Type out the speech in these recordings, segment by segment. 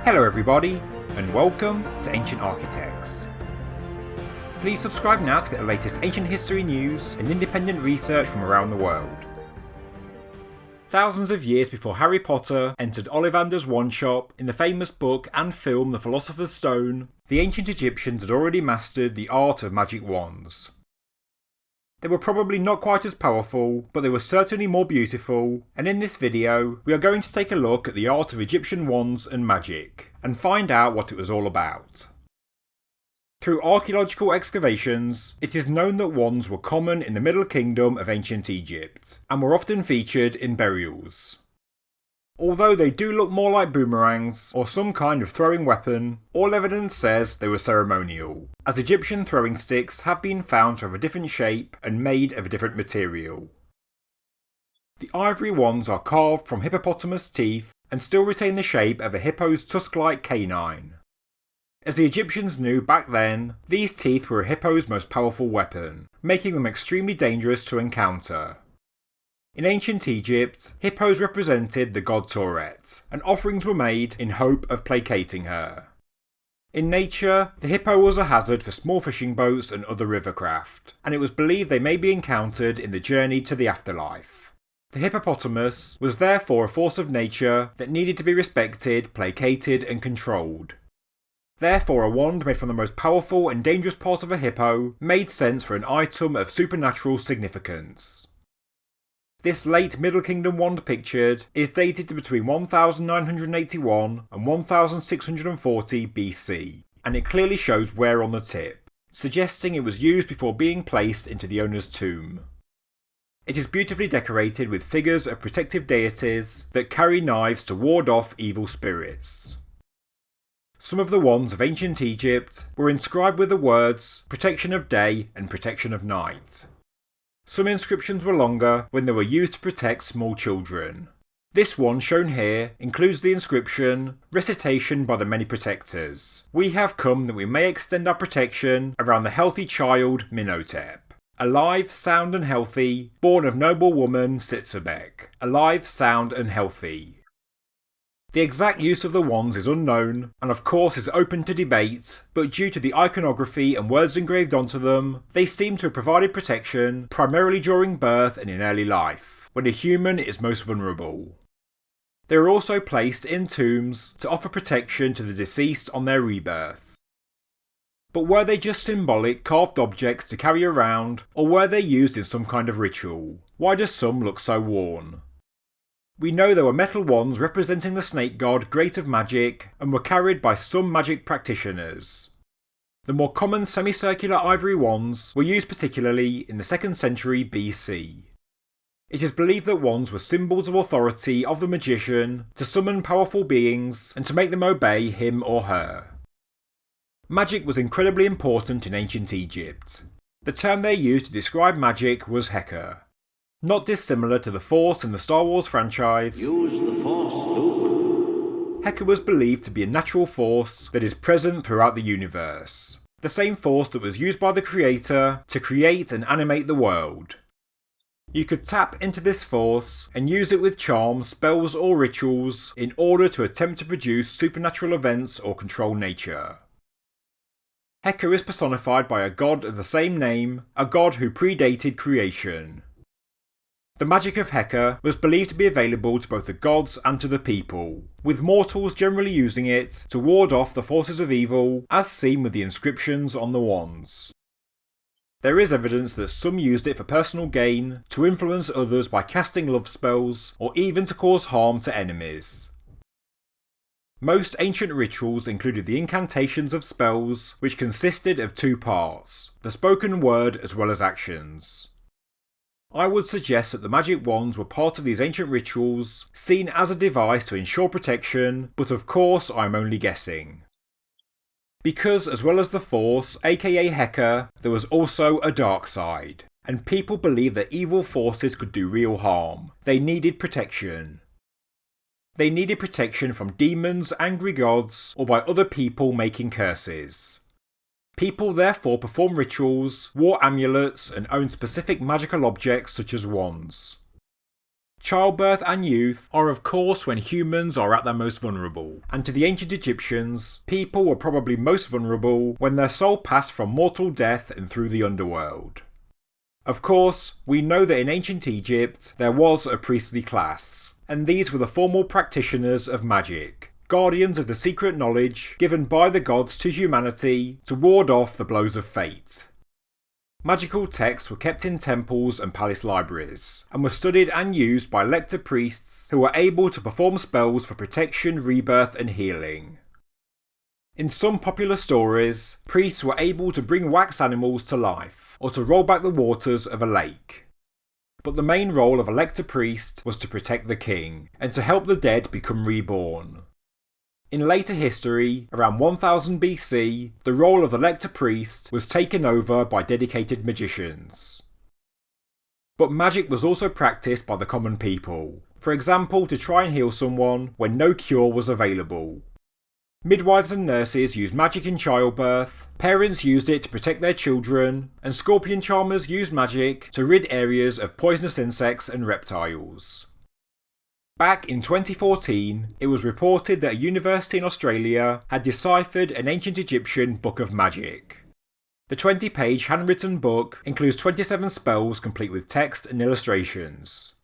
Hello everybody, and welcome to Ancient Architects. Please subscribe now to get the latest ancient history news and independent research from around the world. Thousands of years before Harry Potter entered Ollivander's wand shop in the famous book and film The Philosopher's Stone, the ancient Egyptians had already mastered the art of magic wands. They were probably not quite as powerful, but they were certainly more beautiful, and in this video we are going to take a look at the art of Egyptian wands and magic, and find out what it was all about. Through archaeological excavations, it is known that wands were common in the Middle Kingdom of ancient Egypt, and were often featured in burials. Although they do look more like boomerangs, or some kind of throwing weapon, all evidence says they were ceremonial, as Egyptian throwing sticks have been found to have a different shape and made of a different material. The ivory wands are carved from hippopotamus teeth and still retain the shape of a hippo's tusk-like canine. As the Egyptians knew back then, these teeth were a hippo's most powerful weapon, making them extremely dangerous to encounter. In ancient Egypt, hippos represented the god Tauret, and offerings were made in hope of placating her. In nature, the hippo was a hazard for small fishing boats and other rivercraft, and it was believed they may be encountered in the journey to the afterlife. The hippopotamus was therefore a force of nature that needed to be respected, placated, and controlled. Therefore, a wand made from the most powerful and dangerous part of a hippo made sense for an item of supernatural significance. This late Middle Kingdom wand pictured is dated to between 1981 and 1640 BC, and it clearly shows wear on the tip, suggesting it was used before being placed into the owner's tomb. It is beautifully decorated with figures of protective deities that carry knives to ward off evil spirits. Some of the wands of ancient Egypt were inscribed with the words "protection of day" and "protection of night." Some inscriptions were longer when they were used to protect small children. This one shown here includes the inscription, "Recitation by the many protectors. We have come that we may extend our protection around the healthy child Minotep. Alive, sound and healthy, born of noble woman Sitzebek. Alive, sound and healthy." The exact use of the wands is unknown, and of course is open to debate, but due to the iconography and words engraved onto them, they seem to have provided protection primarily during birth and in early life, when a human is most vulnerable. They were also placed in tombs to offer protection to the deceased on their rebirth. But were they just symbolic carved objects to carry around, or were they used in some kind of ritual? Why do some look so worn? We know there were metal wands representing the snake god Great of Magic, and were carried by some magic practitioners. The more common semicircular ivory wands were used particularly in the 2nd century BC. It is believed that wands were symbols of authority of the magician to summon powerful beings and to make them obey him or her. Magic was incredibly important in ancient Egypt. The term they used to describe magic was Heka. Not dissimilar to the Force in the Star Wars franchise, Use the Force, Luke. Heka was believed to be a natural force that is present throughout the universe. The same force that was used by the Creator to create and animate the world. You could tap into this force and use it with charms, spells or rituals in order to attempt to produce supernatural events or control nature. Heka is personified by a god of the same name, a god who predated creation. The magic of Heka was believed to be available to both the gods and to the people, with mortals generally using it to ward off the forces of evil, as seen with the inscriptions on the wands. There is evidence that some used it for personal gain, to influence others by casting love spells, or even to cause harm to enemies. Most ancient rituals included the incantations of spells, which consisted of two parts, the spoken word as well as actions. I would suggest that the magic wands were part of these ancient rituals, seen as a device to ensure protection, but of course I'm only guessing. Because as well as the Force, aka Heka, there was also a dark side, and people believed that evil forces could do real harm. They needed protection. They needed protection from demons, angry gods, or by other people making curses. People therefore performed rituals, wore amulets, and owned specific magical objects such as wands. Childbirth and youth are of course when humans are at their most vulnerable, and to the ancient Egyptians, people were probably most vulnerable when their soul passed from mortal death and through the underworld. Of course, we know that in ancient Egypt there was a priestly class, and these were the formal practitioners of magic, guardians of the secret knowledge given by the gods to humanity to ward off the blows of fate. Magical texts were kept in temples and palace libraries, and were studied and used by lector priests who were able to perform spells for protection, rebirth and healing. In some popular stories, priests were able to bring wax animals to life, or to roll back the waters of a lake. But the main role of a lector priest was to protect the king, and to help the dead become reborn. In later history, around 1000 BC, the role of the lector priest was taken over by dedicated magicians. But magic was also practiced by the common people, for example to try and heal someone when no cure was available. Midwives and nurses used magic in childbirth, parents used it to protect their children, and scorpion charmers used magic to rid areas of poisonous insects and reptiles. Back in 2014, it was reported that a university in Australia had deciphered an ancient Egyptian book of magic. The 20-page handwritten book includes 27 spells complete with text and illustrations.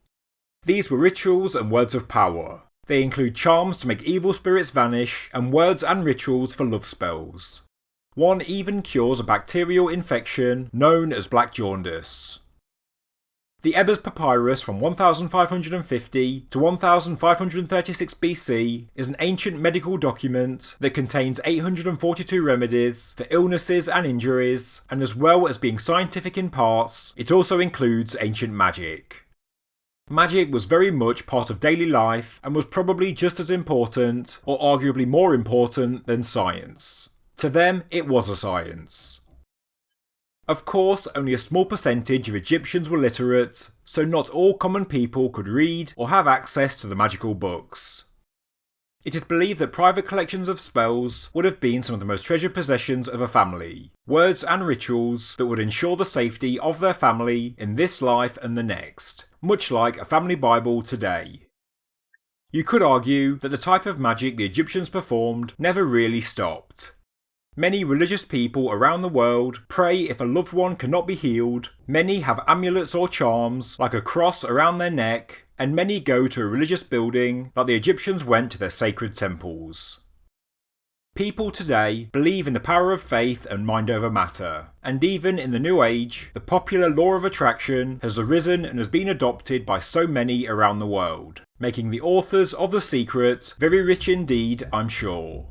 These were rituals and words of power. They include charms to make evil spirits vanish, and words and rituals for love spells. One even cures a bacterial infection known as black jaundice. The Ebers Papyrus from 1550 to 1536 BC is an ancient medical document that contains 842 remedies for illnesses and injuries, and as well as being scientific in parts, it also includes ancient magic. Magic was very much part of daily life and was probably just as important, or arguably more important, than science. To them, it was a science. Of course, only a small percentage of Egyptians were literate, so not all common people could read or have access to the magical books. It is believed that private collections of spells would have been some of the most treasured possessions of a family, words and rituals that would ensure the safety of their family in this life and the next, much like a family Bible today. You could argue that the type of magic the Egyptians performed never really stopped. Many religious people around the world pray if a loved one cannot be healed, many have amulets or charms like a cross around their neck, and many go to a religious building like the Egyptians went to their sacred temples. People today believe in the power of faith and mind over matter, and even in the New Age, the popular law of attraction has arisen and has been adopted by so many around the world, making the authors of The Secret very rich indeed, I'm sure.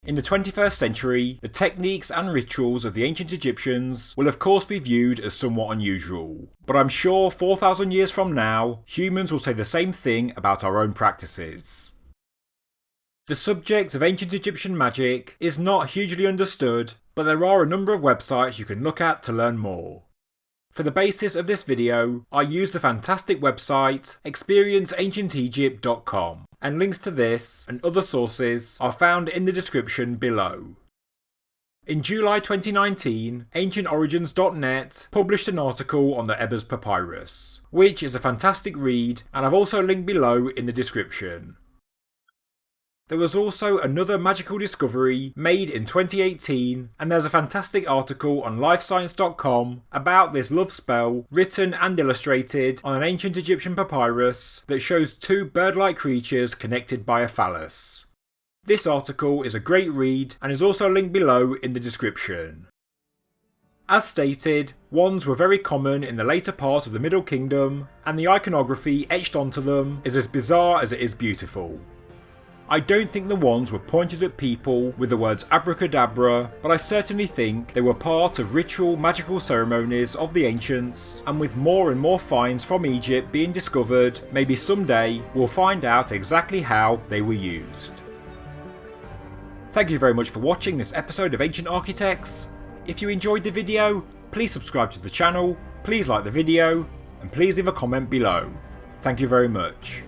In the 21st century, the techniques and rituals of the ancient Egyptians will of course be viewed as somewhat unusual, but I'm sure 4,000 years from now, humans will say the same thing about our own practices. The subject of ancient Egyptian magic is not hugely understood, but there are a number of websites you can look at to learn more. For the basis of this video, I used the fantastic website experienceancientegypt.com, and links to this and other sources are found in the description below. In July 2019, AncientOrigins.net published an article on the Ebers Papyrus, which is a fantastic read, and I've also linked below in the description. There was also another magical discovery made in 2018, and there's a fantastic article on lifescience.com about this love spell written and illustrated on an ancient Egyptian papyrus that shows two bird-like creatures connected by a phallus. This article is a great read and is also linked below in the description. As stated, wands were very common in the later part of the Middle Kingdom, and the iconography etched onto them is as bizarre as it is beautiful. I don't think the wands were pointed at people with the words abracadabra, but I certainly think they were part of ritual magical ceremonies of the ancients, and with more and more finds from Egypt being discovered, maybe someday we'll find out exactly how they were used. Thank you very much for watching this episode of Ancient Architects. If you enjoyed the video, please subscribe to the channel, please like the video, and please leave a comment below. Thank you very much.